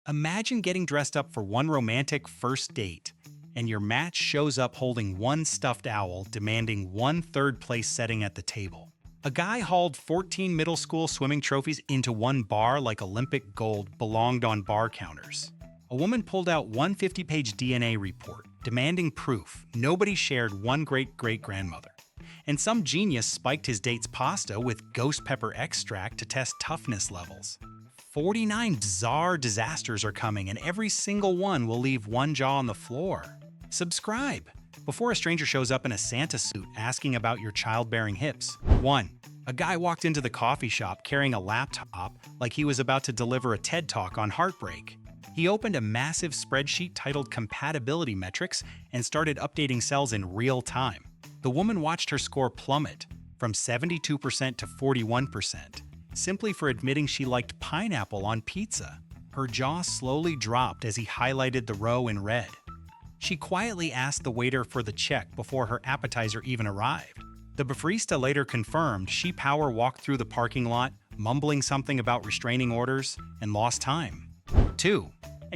Imagine getting dressed up for one romantic first date, and your match shows up holding one stuffed owl demanding one third-place setting at the table. A guy hauled 14 middle school swimming trophies into one bar like Olympic gold belonged on bar counters. A woman pulled out one 50-page DNA report, demanding proof nobody shared one great-great-grandmother. And some genius spiked his date's pasta with ghost pepper extract to test toughness levels. 49 bizarre disasters are coming, and every single one will leave one jaw on the floor. Subscribe before a stranger shows up in a Santa suit asking about your childbearing hips. 1. A guy walked into the coffee shop carrying a laptop like he was about to deliver a TED Talk on heartbreak. He opened a massive spreadsheet titled Compatibility Metrics and started updating cells in real time. The woman watched her score plummet from 72% to 41%. Simply for admitting she liked pineapple on pizza. Her jaw slowly dropped as he highlighted the row in red. She quietly asked the waiter for the check before her appetizer even arrived. The barista later confirmed she power walked through the parking lot, mumbling something about restraining orders, and lost time. 2.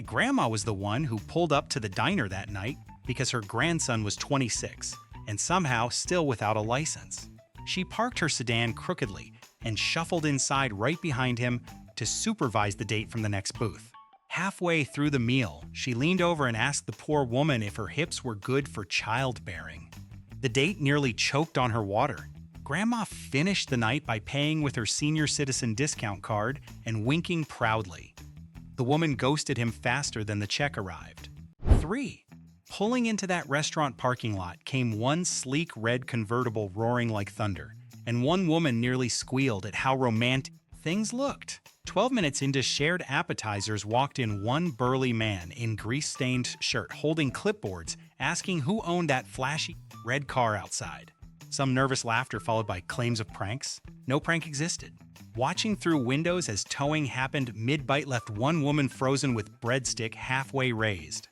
Grandma was the one who pulled up to the diner that night because her grandson was 26 and somehow still without a license. She parked her sedan crookedly and shuffled inside right behind him to supervise the date from the next booth. Halfway through the meal, she leaned over and asked the poor woman if her hips were good for childbearing. The date nearly choked on her water. Grandma finished the night by paying with her senior citizen discount card and winking proudly. The woman ghosted him faster than the check arrived. 3. Pulling into that restaurant parking lot came one sleek red convertible roaring like thunder, and one woman nearly squealed at how romantic things looked. 12 minutes into shared appetizers walked in one burly man in grease-stained shirt holding clipboards asking who owned that flashy red car outside. Some nervous laughter followed by claims of pranks. No prank existed. Watching through windows as towing happened mid-bite left one woman frozen with breadstick halfway raised.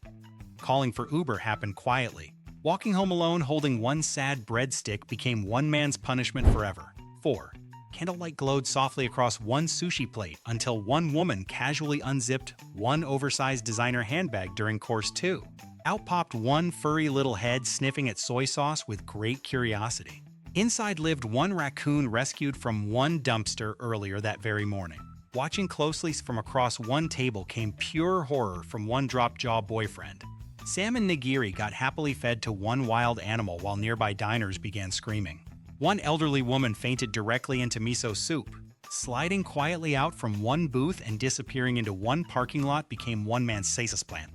Calling for Uber happened quietly. Walking home alone holding one sad breadstick became one man's punishment forever. 4. Candlelight glowed softly across one sushi plate until one woman casually unzipped one oversized designer handbag during course 2. Out popped one furry little head sniffing at soy sauce with great curiosity. Inside lived one raccoon rescued from one dumpster earlier that very morning. Watching closely from across one table came pure horror from one drop-jaw boyfriend. Salmon nigiri got happily fed to one wild animal while nearby diners began screaming. One elderly woman fainted directly into miso soup. Sliding quietly out from one booth and disappearing into one parking lot became one man's stasis plan.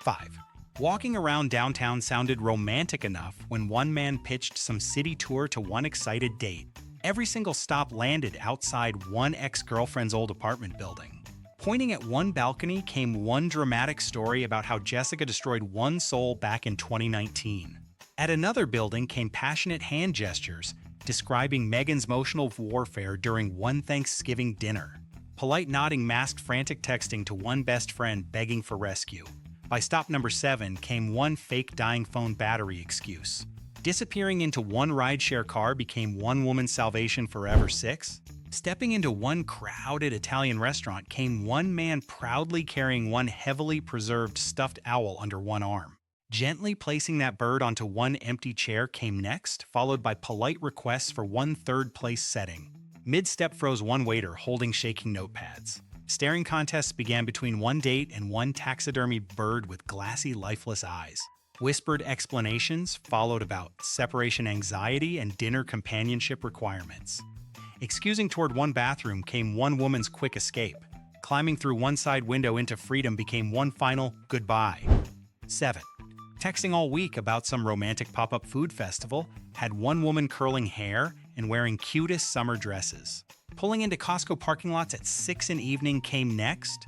5. Walking around downtown sounded romantic enough when one man pitched some city tour to one excited date. Every single stop landed outside one ex-girlfriend's old apartment building. Pointing at one balcony came one dramatic story about how Jessica destroyed one soul back in 2019. At another building came passionate hand gestures, describing Megan's emotional warfare during one Thanksgiving dinner. Polite nodding masked frantic texting to one best friend begging for rescue. By stop number 7 came one fake dying phone battery excuse. Disappearing into one rideshare car became one woman's salvation forever. 6. Stepping into one crowded Italian restaurant came one man proudly carrying one heavily preserved stuffed owl under one arm. Gently placing that bird onto one empty chair came next, followed by polite requests for one third-place setting. Mid-step froze one waiter holding shaking notepads. Staring contests began between one date and one taxidermy bird with glassy, lifeless eyes. Whispered explanations followed about separation anxiety and dinner companionship requirements. Excusing toward one bathroom came one woman's quick escape. Climbing through one side window into freedom became one final goodbye. 7. Texting all week about some romantic pop-up food festival had one woman curling hair and wearing cutest summer dresses. Pulling into Costco parking lots at 6 in the evening came next,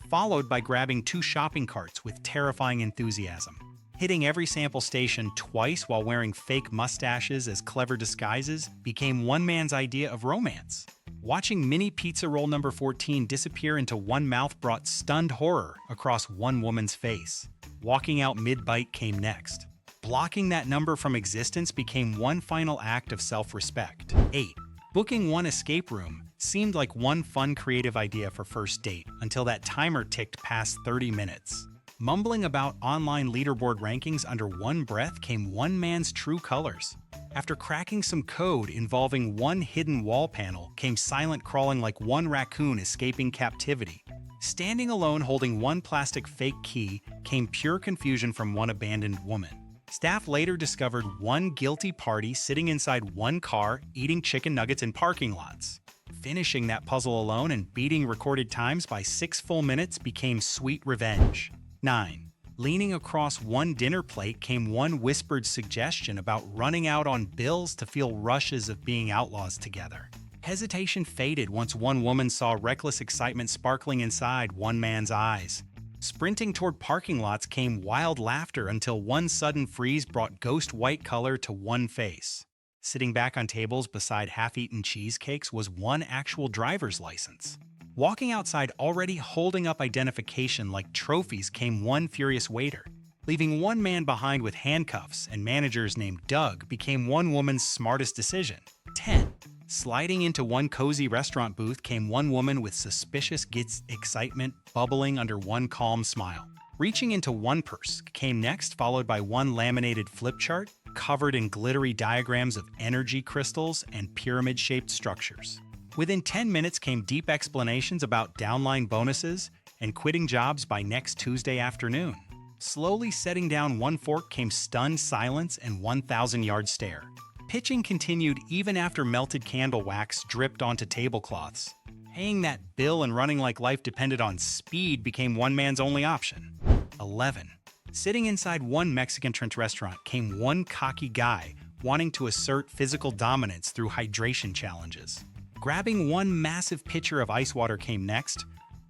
followed by grabbing 2 shopping carts with terrifying enthusiasm. Hitting every sample station twice while wearing fake mustaches as clever disguises became one man's idea of romance. Watching mini pizza roll number 14 disappear into one mouth brought stunned horror across one woman's face. Walking out mid-bite came next. Blocking that number from existence became one final act of self-respect. 8. Booking one escape room Seemed like one fun creative idea for first date until that timer ticked past 30 minutes. Mumbling about online leaderboard rankings under one breath came one man's true colors. After cracking some code involving one hidden wall panel came silent crawling like one raccoon escaping captivity. Standing alone holding one plastic fake key came pure confusion from one abandoned woman. Staff later discovered one guilty party sitting inside one car eating chicken nuggets in parking lots. Finishing that puzzle alone and beating recorded times by 6 full minutes became sweet revenge. 9. Leaning across one dinner plate came one whispered suggestion about running out on bills to feel rushes of being outlaws together. Hesitation faded once one woman saw reckless excitement sparkling inside one man's eyes. Sprinting toward parking lots came wild laughter until one sudden freeze brought ghost white color to one face. Sitting back on tables beside half-eaten cheesecakes was one actual driver's license. Walking outside already holding up identification like trophies came one furious waiter. Leaving one man behind with handcuffs and managers named Doug became one woman's smartest decision. 10. Sliding into one cozy restaurant booth came one woman with suspicious excitement bubbling under one calm smile. Reaching into one purse came next, followed by one laminated flip chart covered in glittery diagrams of energy crystals and pyramid-shaped structures. Within 10 minutes came deep explanations about downline bonuses and quitting jobs by next Tuesday afternoon. Slowly setting down one fork came stunned silence and 1,000-yard stare. Pitching continued even after melted candle wax dripped onto tablecloths. Paying that bill and running like life depended on speed became one man's only option. 11. Sitting inside one Mexican trench restaurant came one cocky guy wanting to assert physical dominance through hydration challenges. Grabbing one massive pitcher of ice water came next,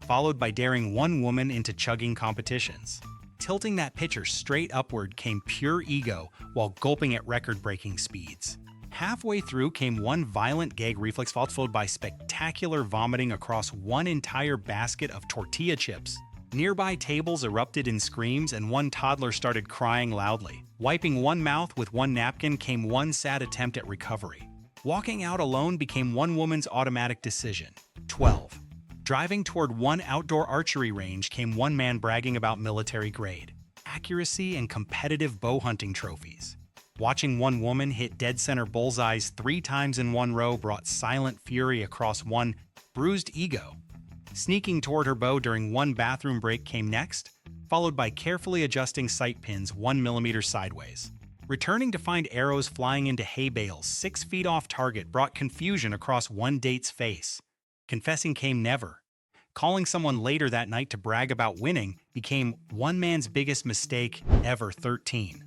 followed by daring one woman into chugging competitions. Tilting that pitcher straight upward came pure ego while gulping at record-breaking speeds. Halfway through came one violent gag reflex followed by spectacular vomiting across one entire basket of tortilla chips. Nearby tables erupted in screams and one toddler started crying loudly. Wiping one mouth with one napkin came one sad attempt at recovery. Walking out alone became one woman's automatic decision. 12. Driving toward one outdoor archery range came one man bragging about military grade, accuracy, and competitive bow hunting trophies. Watching one woman hit dead center bullseyes 3 times in one row brought silent fury across one bruised ego. Sneaking toward her bow during one bathroom break came next, followed by carefully adjusting sight pins 1 millimeter sideways. Returning to find arrows flying into hay bales 6 feet off target brought confusion across one date's face. Confessing came never. Calling someone later that night to brag about winning became one man's biggest mistake ever. 13.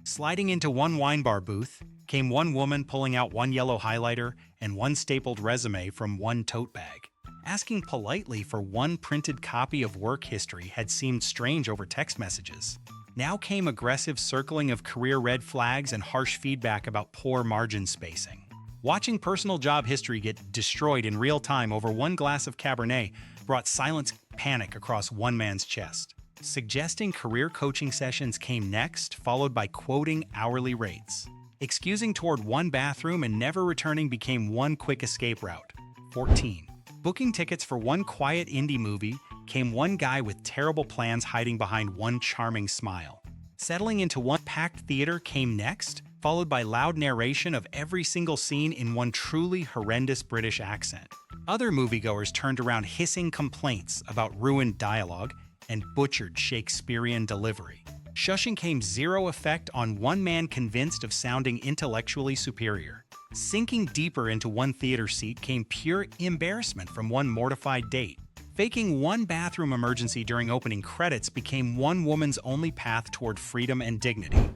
Sliding into one wine bar booth came one woman pulling out one yellow highlighter and one stapled resume from one tote bag. Asking politely for one printed copy of work history had seemed strange over text messages. Now came aggressive circling of career red flags and harsh feedback about poor margin spacing. Watching personal job history get destroyed in real time over one glass of Cabernet brought silent panic across one man's chest. Suggesting career coaching sessions came next, followed by quoting hourly rates. Excusing toward one bathroom and never returning became one quick escape route. 14. Booking tickets for one quiet indie movie came one guy with terrible plans hiding behind one charming smile. Settling into one packed theater came next, followed by loud narration of every single scene in one truly horrendous British accent. Other moviegoers turned around hissing complaints about ruined dialogue and butchered Shakespearean delivery. Shushing came zero effect on one man convinced of sounding intellectually superior. Sinking deeper into one theater seat came pure embarrassment from one mortified date. Faking one bathroom emergency during opening credits became one woman's only path toward freedom and dignity.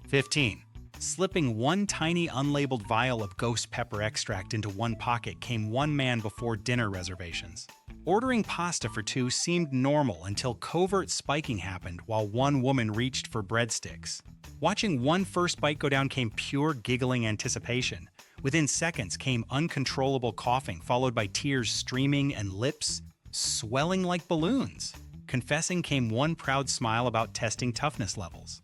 15. Slipping one tiny unlabeled vial of ghost pepper extract into one pocket came one man before dinner reservations. Ordering pasta for 2 seemed normal until covert spiking happened while one woman reached for breadsticks. Watching one first bite go down came pure giggling anticipation. Within seconds came uncontrollable coughing followed by tears streaming and lips swelling like balloons. Confessing came one proud smile about testing toughness levels.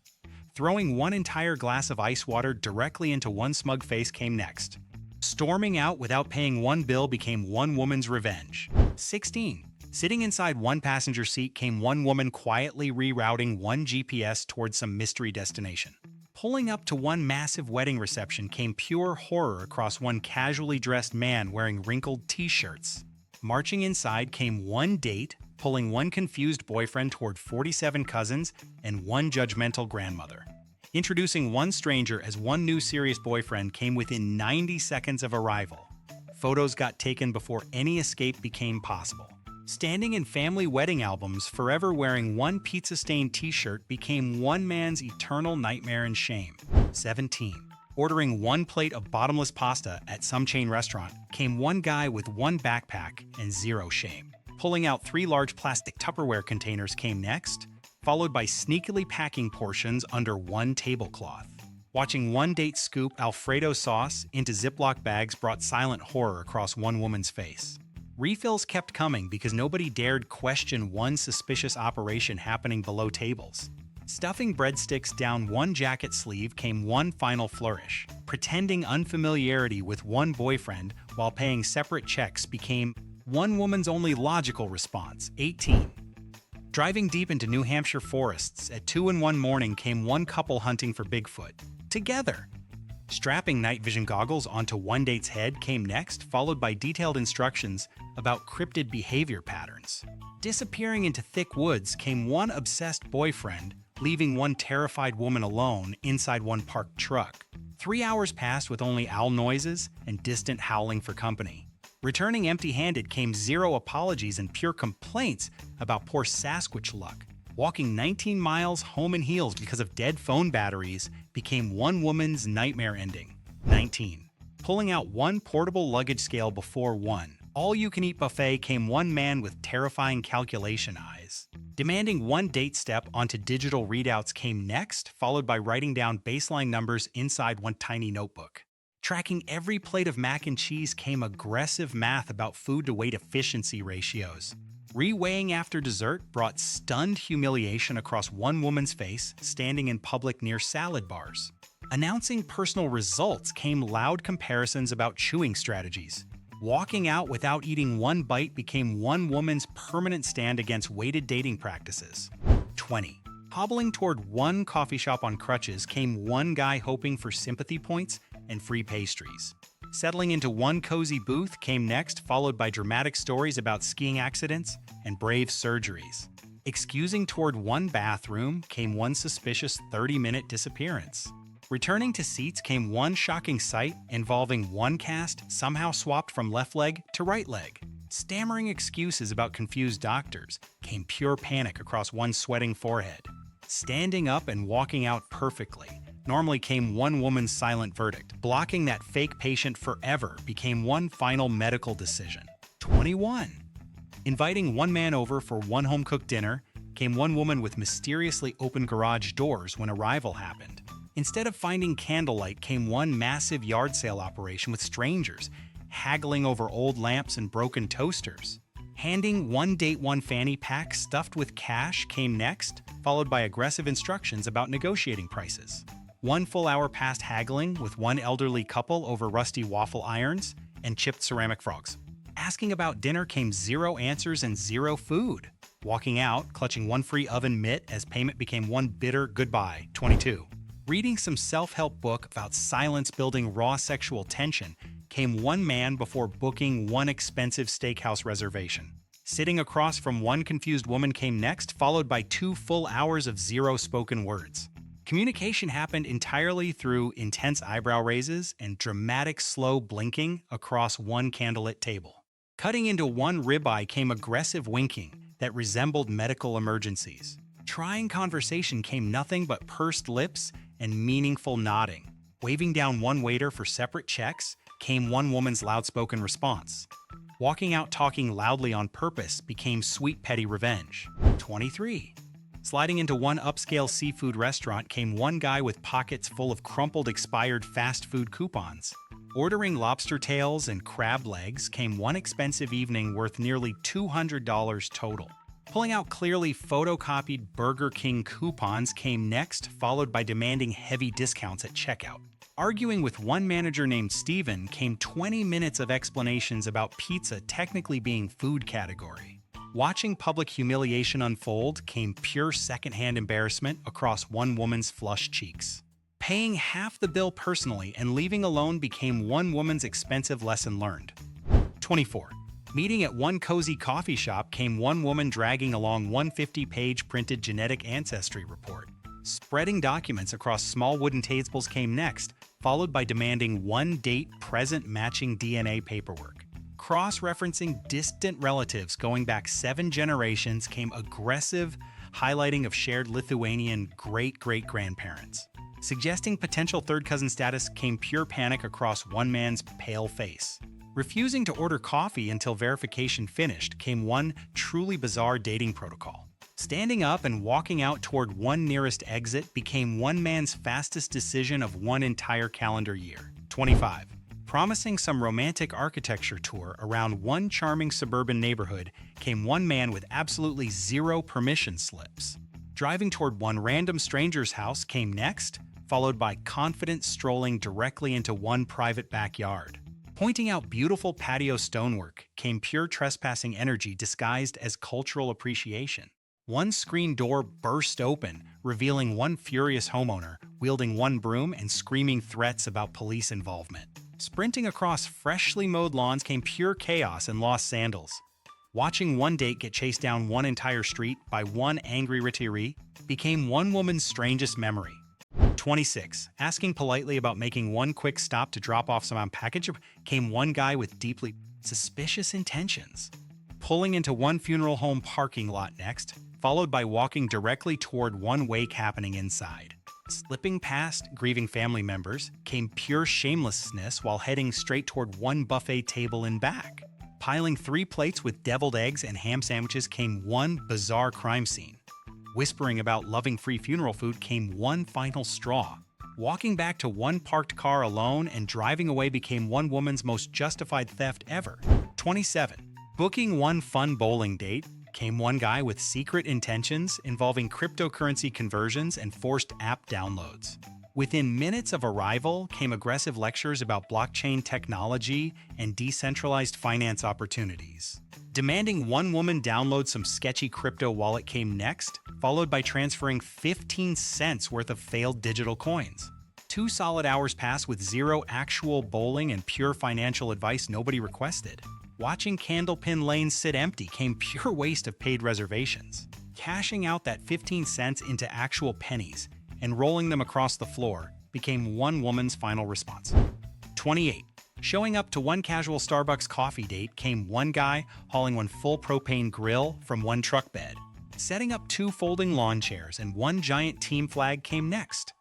Throwing one entire glass of ice water directly into one smug face came next. Storming out without paying one bill became one woman's revenge. 16. Sitting inside one passenger seat came one woman quietly rerouting one GPS towards some mystery destination. Pulling up to one massive wedding reception came pure horror across one casually dressed man wearing wrinkled t-shirts. Marching inside came one date, pulling one confused boyfriend toward 47 cousins and one judgmental grandmother. Introducing one stranger as one new serious boyfriend came within 90 seconds of arrival. Photos got taken before any escape became possible. Standing in family wedding albums, forever wearing one pizza-stained t-shirt became one man's eternal nightmare and shame. 17. Ordering one plate of bottomless pasta at some chain restaurant came one guy with one backpack and zero shame. Pulling out 3 large plastic Tupperware containers came next, followed by sneakily packing portions under one tablecloth. Watching one date scoop Alfredo sauce into Ziploc bags brought silent horror across one woman's face. Refills kept coming because nobody dared question one suspicious operation happening below tables. Stuffing breadsticks down one jacket sleeve came one final flourish. Pretending unfamiliarity with one boyfriend while paying separate checks became one woman's only logical response. 18. Driving deep into New Hampshire forests at 2 in one morning came one couple hunting for Bigfoot. Together. Strapping night vision goggles onto one date's head came next, followed by detailed instructions about cryptid behavior patterns. Disappearing into thick woods came one obsessed boyfriend, leaving one terrified woman alone inside one parked truck. 3 hours passed with only owl noises and distant howling for company. Returning empty-handed came 0 apologies and pure complaints about poor Sasquatch luck. Walking 19 miles home in heels because of dead phone batteries became one woman's nightmare ending. 19. Pulling out one portable luggage scale before one all-you-can-eat buffet came one man with terrifying calculation eyes. Demanding one date step onto digital readouts came next, followed by writing down baseline numbers inside one tiny notebook. Tracking every plate of mac and cheese came aggressive math about food-to-weight efficiency ratios. Reweighing after dessert brought stunned humiliation across one woman's face standing in public near salad bars. Announcing personal results came loud comparisons about chewing strategies. Walking out without eating one bite became one woman's permanent stand against weighted dating practices. 20. Hobbling toward one coffee shop on crutches came one guy hoping for sympathy points and free pastries. Settling into one cozy booth came next, followed by dramatic stories about skiing accidents and brave surgeries. Excusing toward one bathroom came one suspicious 30-minute disappearance. Returning to seats came one shocking sight involving one cast somehow swapped from left leg to right leg. Stammering excuses about confused doctors came pure panic across one sweating forehead. Standing up and walking out perfectly normally came one woman's silent verdict. Blocking that fake patient forever became one final medical decision. 21. Inviting one man over for one home-cooked dinner came one woman with mysteriously open garage doors when arrival happened. Instead of finding candlelight came one massive yard sale operation with strangers, haggling over old lamps and broken toasters. Handing one date one fanny pack stuffed with cash came next, followed by aggressive instructions about negotiating prices. 1 full hour passed haggling with one elderly couple over rusty waffle irons and chipped ceramic frogs. Asking about dinner came 0 answers and 0 food. Walking out, clutching one free oven mitt as payment became one bitter goodbye. 22. Reading some self-help book about silence building raw sexual tension came one man before booking one expensive steakhouse reservation. Sitting across from one confused woman came next, followed by 2 full hours of 0 spoken words. Communication happened entirely through intense eyebrow raises and dramatic slow blinking across one candlelit table. Cutting into one ribeye came aggressive winking that resembled medical emergencies. Trying conversation came nothing but pursed lips and meaningful nodding. Waving down one waiter for separate checks came one woman's loud-spoken response. Walking out talking loudly on purpose became sweet petty revenge. 23. Sliding into one upscale seafood restaurant came one guy with pockets full of crumpled expired fast food coupons. Ordering lobster tails and crab legs came one expensive evening worth nearly $200 total. Pulling out clearly photocopied Burger King coupons came next, followed by demanding heavy discounts at checkout. Arguing with one manager named Steven came 20 minutes of explanations about pizza technically being food category. Watching public humiliation unfold came pure secondhand embarrassment across one woman's flushed cheeks. Paying half the bill personally and leaving alone became one woman's expensive lesson learned. 24. Meeting at one cozy coffee shop came one woman dragging along 150-page printed genetic ancestry report. Spreading documents across small wooden tables came next, followed by demanding one date present matching DNA paperwork. Cross-referencing distant relatives going back 7 generations came aggressive highlighting of shared Lithuanian great-great-grandparents. Suggesting potential third cousin status came pure panic across one man's pale face. Refusing to order coffee until verification finished came one truly bizarre dating protocol. Standing up and walking out toward one nearest exit became one man's fastest decision of one entire calendar year. 25. Promising some romantic architecture tour around one charming suburban neighborhood came one man with absolutely zero permission slips. Driving toward one random stranger's house came next, followed by confident strolling directly into one private backyard. Pointing out beautiful patio stonework came pure trespassing energy disguised as cultural appreciation. One screen door burst open, revealing one furious homeowner wielding one broom and screaming threats about police involvement. Sprinting across freshly mowed lawns came pure chaos and lost sandals. Watching one date get chased down one entire street by one angry retiree became one woman's strangest memory. 26. Asking politely about making one quick stop to drop off some package came one guy with deeply suspicious intentions. Pulling into one funeral home parking lot next, followed by walking directly toward one wake happening inside. Slipping past grieving family members came pure shamelessness while heading straight toward one buffet table in back. Piling 3 plates with deviled eggs and ham sandwiches came one bizarre crime scene. Whispering about loving free funeral food came one final straw. Walking back to one parked car alone and driving away became one woman's most justified theft ever. 27. Booking one fun bowling date came one guy with secret intentions involving cryptocurrency conversions and forced app downloads. Within minutes of arrival came aggressive lectures about blockchain technology and decentralized finance opportunities. Demanding one woman download some sketchy crypto wallet came next, followed by transferring 15 cents worth of failed digital coins. 2 solid hours passed with zero actual bowling and pure financial advice nobody requested. Watching Candlepin Lane sit empty came pure waste of paid reservations. Cashing out that 15 cents into actual pennies and rolling them across the floor became one woman's final response. 28. Showing up to one casual Starbucks coffee date came one guy hauling one full propane grill from one truck bed. Setting up 2 folding lawn chairs and one giant team flag came next,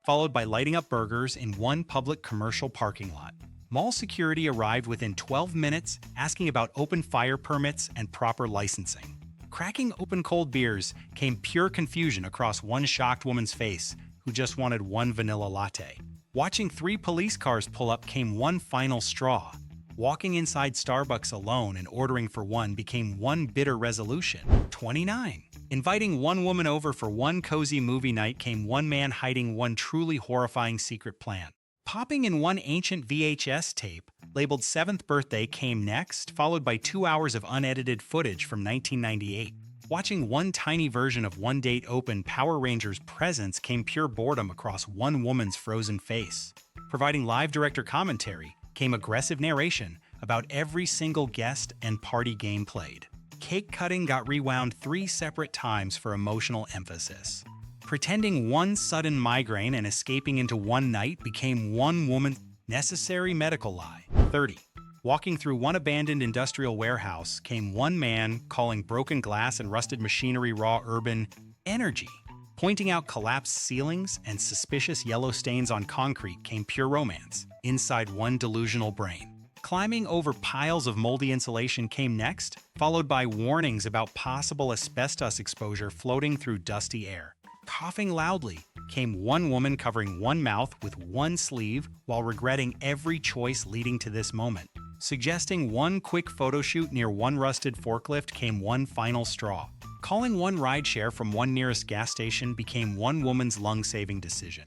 followed by lighting up burgers in one public commercial parking lot. Mall security arrived within 12 minutes, asking about open fire permits and proper licensing. Cracking open cold beers came pure confusion across one shocked woman's face who just wanted one vanilla latte. Watching 3 police cars pull up came one final straw. Walking inside Starbucks alone and ordering for one became one bitter resolution. 29. Inviting one woman over for one cozy movie night came one man hiding one truly horrifying secret plan. Popping in one ancient VHS tape, labeled 7th Birthday, came next, followed by 2 hours of unedited footage from 1998. Watching one tiny version of One Date open Power Rangers Presents came pure boredom across one woman's frozen face. Providing live director commentary came aggressive narration about every single guest and party game played. Cake cutting got rewound 3 separate times for emotional emphasis. Pretending one sudden migraine and escaping into one night became one woman's necessary medical lie. 30. Walking through one abandoned industrial warehouse came one man calling broken glass and rusted machinery raw urban energy. Pointing out collapsed ceilings and suspicious yellow stains on concrete came pure romance inside one delusional brain. Climbing over piles of moldy insulation came next, followed by warnings about possible asbestos exposure floating through dusty air. Coughing loudly came one woman covering one mouth with one sleeve while regretting every choice leading to this moment. Suggesting one quick photo shoot near one rusted forklift came one final straw. Calling one rideshare from one nearest gas station became one woman's lung-saving decision.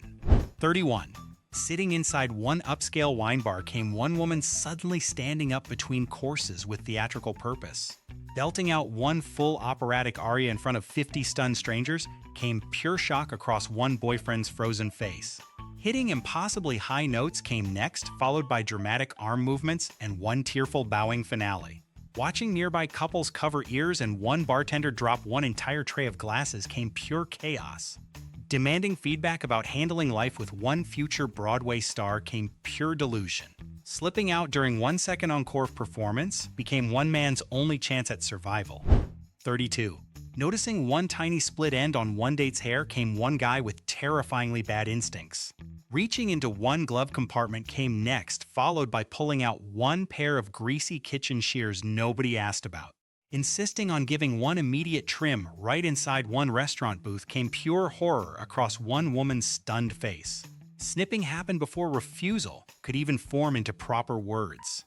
31. Sitting inside one upscale wine bar came one woman suddenly standing up between courses with theatrical purpose. Belting out one full operatic aria in front of 50 stunned strangers came pure shock across one boyfriend's frozen face. Hitting impossibly high notes came next, followed by dramatic arm movements and one tearful bowing finale. Watching nearby couples cover ears and one bartender drop one entire tray of glasses came pure chaos. Demanding feedback about handling life with one future Broadway star came pure delusion. Slipping out during 1 second encore performance became one man's only chance at survival. 32. Noticing one tiny split end on one date's hair came one guy with terrifyingly bad instincts. Reaching into one glove compartment came next, followed by pulling out one pair of greasy kitchen shears nobody asked about. Insisting on giving one immediate trim right inside one restaurant booth came pure horror across one woman's stunned face. Snipping happened before refusal could even form into proper words.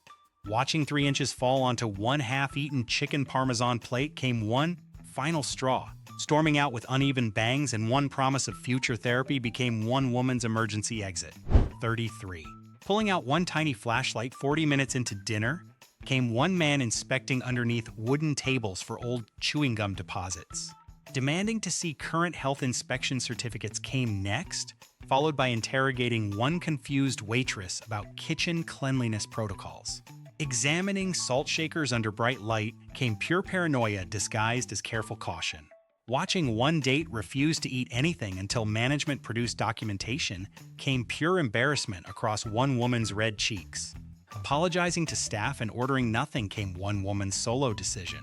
Watching 3 inches fall onto one half-eaten chicken parmesan plate came one final straw. Storming out with uneven bangs and one promise of future therapy became one woman's emergency exit. 33. Pulling out one tiny flashlight 40 minutes into dinner came one man inspecting underneath wooden tables for old chewing gum deposits. Demanding to see current health inspection certificates came next, followed by interrogating one confused waitress about kitchen cleanliness protocols. Examining salt shakers under bright light came pure paranoia disguised as careful caution. Watching one date refuse to eat anything until management produced documentation came pure embarrassment across one woman's red cheeks. Apologizing to staff and ordering nothing came one woman's solo decision.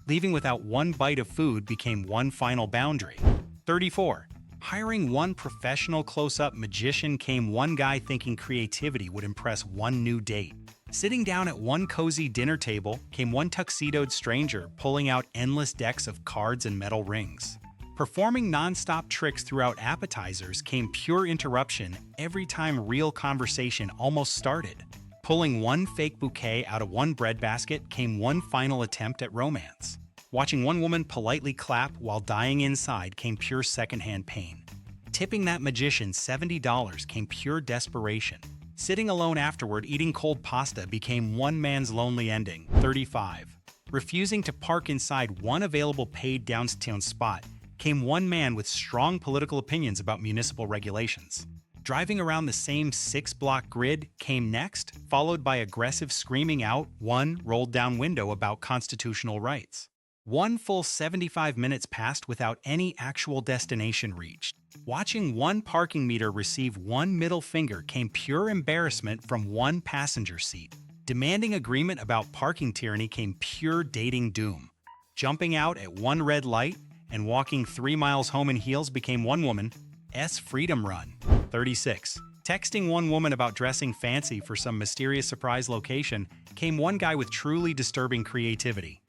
Leaving without one bite of food became one final boundary. 34. Hiring one professional close-up magician came one guy thinking creativity would impress one new date. Sitting down at one cozy dinner table came one tuxedoed stranger pulling out endless decks of cards and metal rings. Performing non-stop tricks throughout appetizers came pure interruption every time real conversation almost started. Pulling one fake bouquet out of one breadbasket came one final attempt at romance. Watching one woman politely clap while dying inside came pure secondhand pain. Tipping that magician $70 came pure desperation. Sitting alone afterward eating cold pasta became one man's lonely ending. 35. Refusing to park inside one available paid downtown spot came one man with strong political opinions about municipal regulations. Driving around the same 6-block grid came next, followed by aggressive screaming out one rolled-down window about constitutional rights. One full 75 minutes passed without any actual destination reached. Watching one parking meter receive one middle finger came pure embarrassment from one passenger seat. Demanding agreement about parking tyranny came pure dating doom. Jumping out at one red light and walking 3 miles home in heels became one woman's freedom run. 36. Texting one woman about dressing fancy for some mysterious surprise location came one guy with truly disturbing creativity.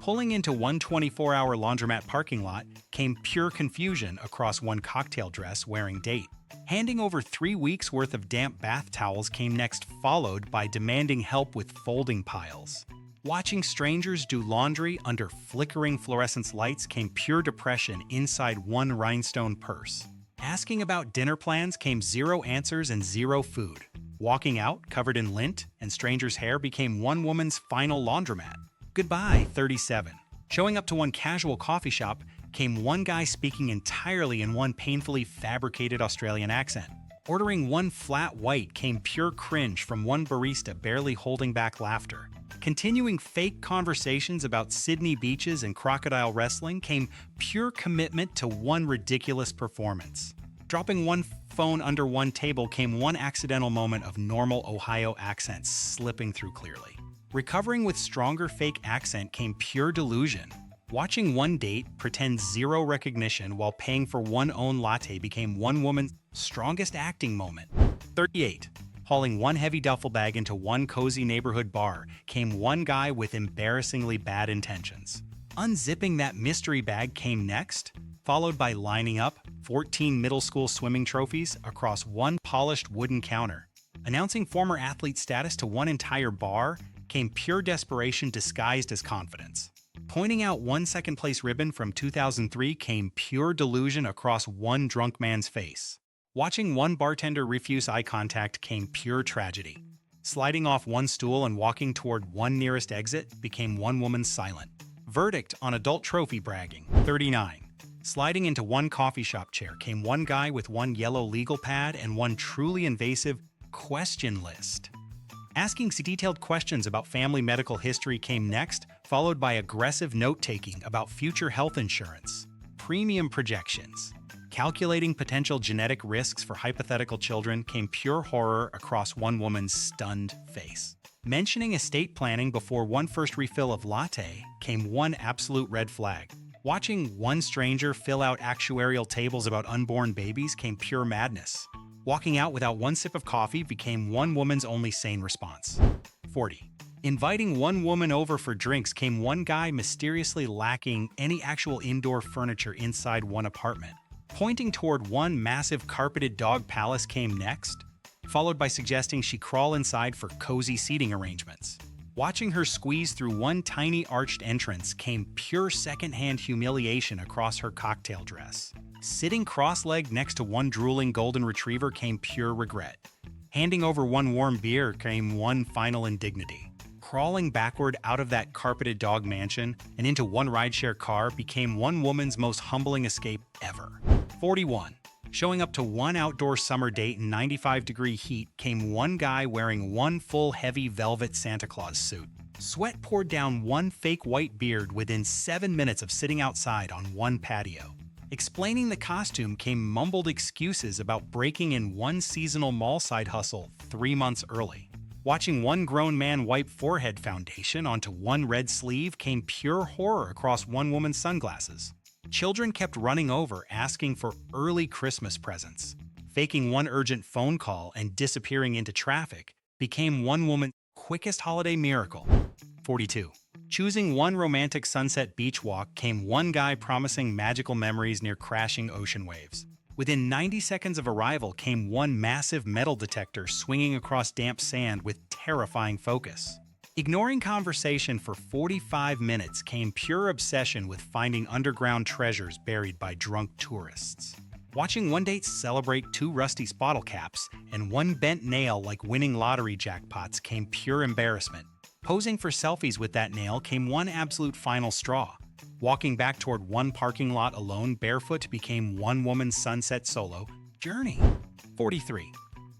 Pulling into one 24-hour laundromat parking lot came pure confusion across one cocktail dress wearing date. Handing over 3 weeks' worth of damp bath towels came next, followed by demanding help with folding piles. Watching strangers do laundry under flickering fluorescence lights came pure depression inside one rhinestone purse. Asking about dinner plans came 0 answers and 0 food. Walking out, covered in lint and stranger's hair, became one woman's final laundromat. Goodbye, 37. Showing up to one casual coffee shop came one guy speaking entirely in one painfully fabricated Australian accent. Ordering one flat white came pure cringe from one barista barely holding back laughter. Continuing fake conversations about Sydney beaches and crocodile wrestling came pure commitment to one ridiculous performance. Dropping one phone under one table came one accidental moment of normal Ohio accent slipping through clearly. Recovering with stronger fake accent came pure delusion. Watching one date pretend 0 recognition while paying for one own latte became one woman's strongest acting moment. 38. Hauling one heavy duffel bag into one cozy neighborhood bar came one guy with embarrassingly bad intentions. Unzipping that mystery bag came next, followed by lining up 14 middle school swimming trophies across one polished wooden counter. Announcing former athlete status to one entire bar came pure desperation disguised as confidence. Pointing out one second-place ribbon from 2003 came pure delusion across one drunk man's face. Watching one bartender refuse eye contact came pure tragedy. Sliding off one stool and walking toward one nearest exit became one woman's silent. Verdict on adult trophy bragging, 39. Sliding into one coffee shop chair came one guy with one yellow legal pad and one truly invasive question list. Asking detailed questions about family medical history came next, followed by aggressive note-taking about future health insurance, premium projections. Calculating potential genetic risks for hypothetical children came pure horror across one woman's stunned face. Mentioning estate planning before one first refill of latte came one absolute red flag. Watching one stranger fill out actuarial tables about unborn babies came pure madness. Walking out without one sip of coffee became one woman's only sane response. 40. Inviting one woman over for drinks came one guy mysteriously lacking any actual indoor furniture inside one apartment. Pointing toward one massive carpeted dog palace came next, followed by suggesting she crawl inside for cozy seating arrangements. Watching her squeeze through one tiny arched entrance came pure secondhand humiliation across her cocktail dress. Sitting cross-legged next to one drooling golden retriever came pure regret. Handing over one warm beer came one final indignity. Crawling backward out of that carpeted dog mansion and into one rideshare car became one woman's most humbling escape ever. 41. Showing up to one outdoor summer date in 95-degree heat came one guy wearing one full heavy velvet Santa Claus suit. Sweat poured down one fake white beard within 7 minutes of sitting outside on one patio. Explaining the costume came mumbled excuses about breaking in one seasonal mall side hustle 3 months early. Watching one grown man wipe forehead foundation onto one red sleeve came pure horror across one woman's sunglasses. Children kept running over asking for early Christmas presents. Faking one urgent phone call and disappearing into traffic became one woman's quickest holiday miracle. 42. Choosing one romantic sunset beach walk came one guy promising magical memories near crashing ocean waves. Within 90 seconds of arrival came one massive metal detector swinging across damp sand with terrifying focus. Ignoring conversation for 45 minutes came pure obsession with finding underground treasures buried by drunk tourists. Watching one date celebrate two rusty bottle caps and one bent nail like winning lottery jackpots came pure embarrassment. Posing for selfies with that nail came one absolute final straw. Walking back toward one parking lot alone barefoot became one woman's sunset solo journey. 43.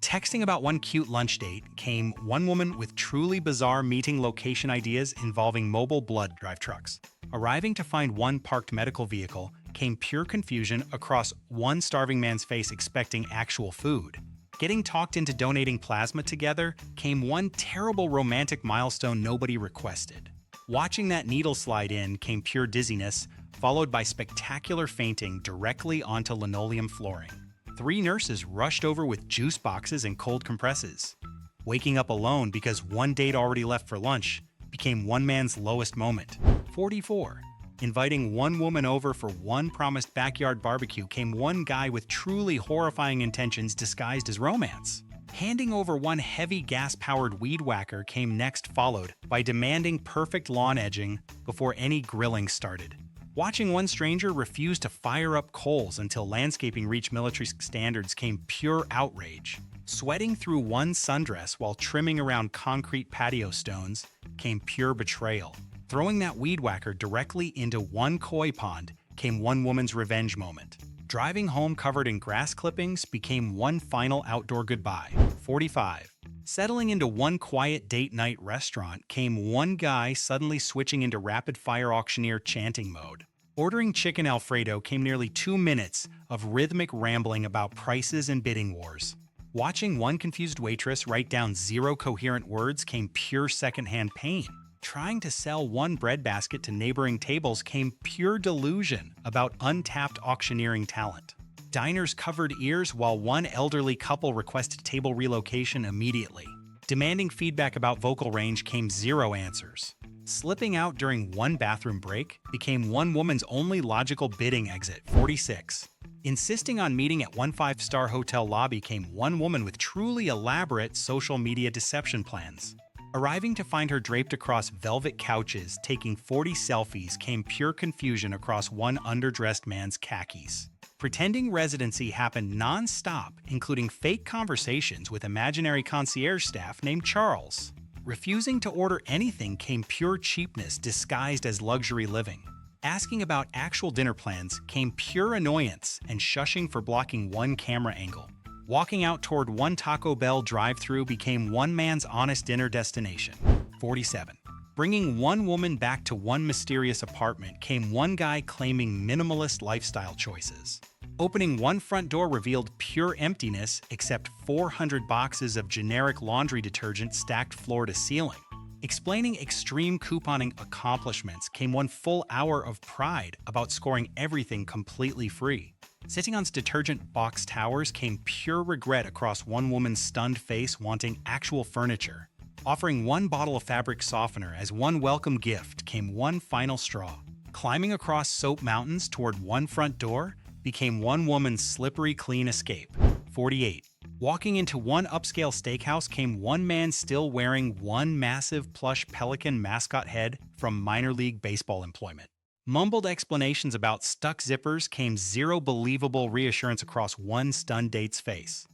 Texting about one cute lunch date came one woman with truly bizarre meeting location ideas involving mobile blood drive trucks. Arriving to find one parked medical vehicle came pure confusion across one starving man's face expecting actual food. Getting talked into donating plasma together came one terrible romantic milestone nobody requested. Watching that needle slide in came pure dizziness, followed by spectacular fainting directly onto linoleum flooring. 3 nurses rushed over with juice boxes and cold compresses. Waking up alone because one date already left for lunch became one man's lowest moment. 44. Inviting one woman over for one promised backyard barbecue came one guy with truly horrifying intentions disguised as romance. Handing over one heavy gas-powered weed whacker came next, followed by demanding perfect lawn edging before any grilling started. Watching one stranger refuse to fire up coals until landscaping reached military standards came pure outrage. Sweating through one sundress while trimming around concrete patio stones came pure betrayal. Throwing that weed whacker directly into one koi pond came one woman's revenge moment. Driving home covered in grass clippings became one final outdoor goodbye. 45. Settling into one quiet date night restaurant came one guy suddenly switching into rapid-fire auctioneer chanting mode. Ordering chicken Alfredo came nearly 2 minutes of rhythmic rambling about prices and bidding wars. Watching one confused waitress write down 0 coherent words came pure secondhand pain. Trying to sell one breadbasket to neighboring tables came pure delusion about untapped auctioneering talent. Diners covered ears while one elderly couple requested table relocation immediately. Demanding feedback about vocal range came 0 answers. Slipping out during one bathroom break became one woman's only logical bidding exit. 46. Insisting on meeting at one 5-star hotel lobby came one woman with truly elaborate social media deception plans. Arriving to find her draped across velvet couches taking 40 selfies came pure confusion across one underdressed man's khakis. Pretending residency happened non-stop, including fake conversations with imaginary concierge staff named Charles. Refusing to order anything came pure cheapness disguised as luxury living. Asking about actual dinner plans came pure annoyance and shushing for blocking one camera angle. Walking out toward one Taco Bell drive-thru became one man's honest dinner destination. 47. Bringing one woman back to one mysterious apartment came one guy claiming minimalist lifestyle choices. Opening one front door revealed pure emptiness except 400 boxes of generic laundry detergent stacked floor to ceiling. Explaining extreme couponing accomplishments came one full hour of pride about scoring everything completely free. Sitting on detergent box towers came pure regret across one woman's stunned face wanting actual furniture. Offering one bottle of fabric softener as one welcome gift came one final straw. Climbing across soap mountains toward one front door became one woman's slippery clean escape. 48. Walking into one upscale steakhouse came one man still wearing one massive plush pelican mascot head from minor league baseball employment. Mumbled explanations about stuck zippers came zero believable reassurance across one stunned date's face.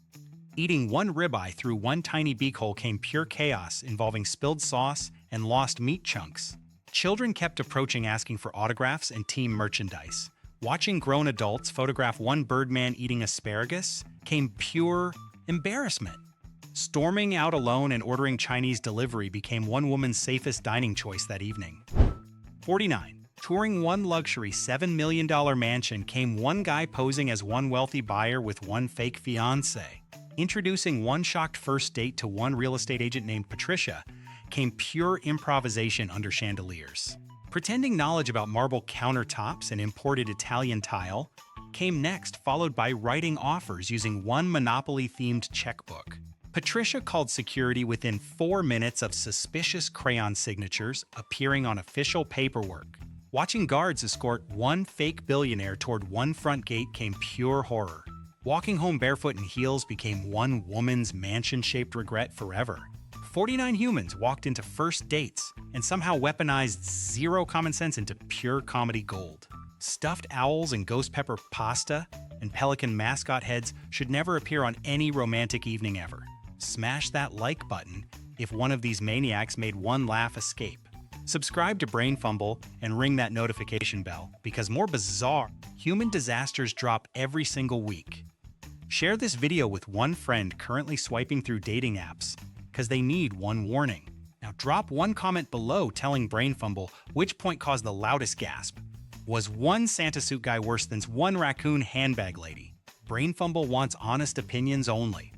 Eating one ribeye through one tiny beak hole came pure chaos involving spilled sauce and lost meat chunks. Children kept approaching asking for autographs and team merchandise. Watching grown adults photograph one birdman eating asparagus came pure embarrassment. Storming out alone and ordering Chinese delivery became one woman's safest dining choice that evening. 49. Touring one luxury $7 million mansion came one guy posing as one wealthy buyer with one fake fiancé. Introducing one shocked first date to one real estate agent named Patricia came pure improvisation under chandeliers. Pretending knowledge about marble countertops and imported Italian tile came next, followed by writing offers using one Monopoly-themed checkbook. Patricia called security within 4 minutes of suspicious crayon signatures appearing on official paperwork. Watching guards escort one fake billionaire toward one front gate came pure horror. Walking home barefoot in heels became one woman's mansion-shaped regret forever. 49 humans walked into first dates and somehow weaponized zero common sense into pure comedy gold. Stuffed owls and ghost pepper pasta and pelican mascot heads should never appear on any romantic evening ever. Smash that like button if one of these maniacs made one laugh escape. Subscribe to BrainFumble and ring that notification bell because more bizarre human disasters drop every single week. Share this video with one friend currently swiping through dating apps because they need one warning. Now drop one comment below telling BrainFumble which point caused the loudest gasp. Was one Santa suit guy worse than one raccoon handbag lady? BrainFumble wants honest opinions only.